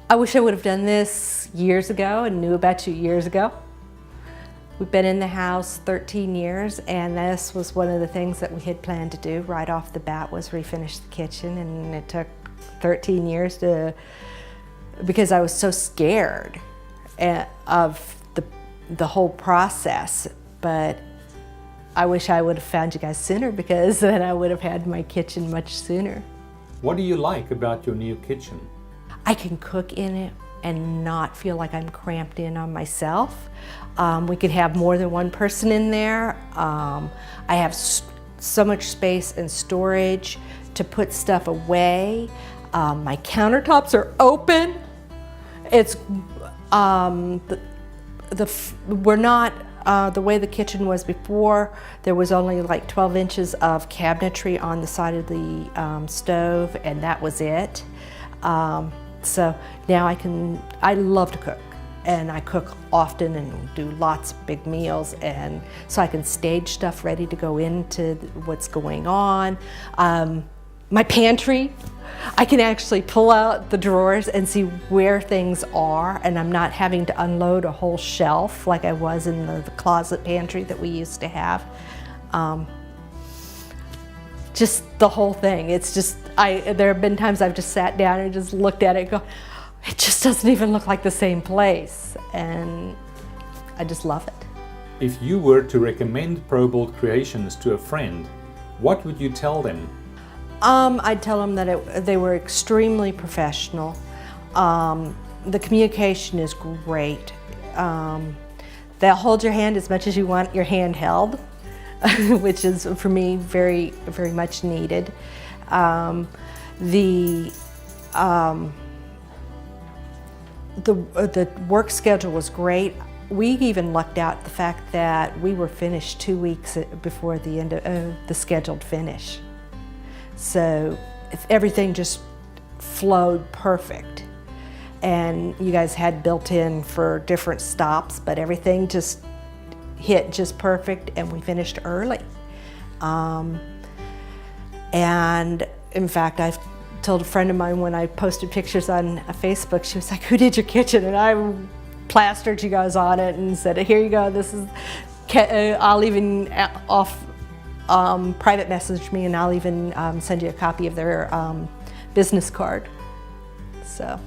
I wish I would have done this years ago and knew about you years ago. We've been in the house 13 years, and this was one of the things that we had planned to do right off the bat, was refinish the kitchen, and it took 13 years because I was so scared of the whole process. But I wish I would have found you guys sooner, because then I would have had my kitchen much sooner. What do you like about your new kitchen? I can cook in it and not feel like I'm cramped in on myself. We could have more than one person in there. I have so much space and storage to put stuff away. My countertops are open. It's we're not the way the kitchen was before. There was only like 12 inches of cabinetry on the side of the stove, and that was it. So now I love to cook, and I cook often and do lots of big meals, and so I can stage stuff ready to go into what's going on. My pantry, I can actually pull out the drawers and see where things are, and I'm not having to unload a whole shelf like I was in the closet pantry that we used to have. Just the whole thing. It's just, there have been times I've just sat down and just looked at it and go, it just doesn't even look like the same place. And I just love it. If you were to recommend Probuild Creations to a friend, what would you tell them? I'd tell them that they were extremely professional. The communication is great. They'll hold your hand as much as you want your hand held, which is, for me, very, very much needed. The work schedule was great. We even lucked out the fact that we were finished 2 weeks before the end of the scheduled finish. So everything just flowed perfect. And you guys had built in for different stops, but everything just hit just perfect, and we finished early. And in fact, I've told a friend of mine when I posted pictures on Facebook, she was like, "Who did your kitchen?" And I plastered you guys on it and said, "Here you go, this is," I'll even private message me, and I'll even send you a copy of their business card. So.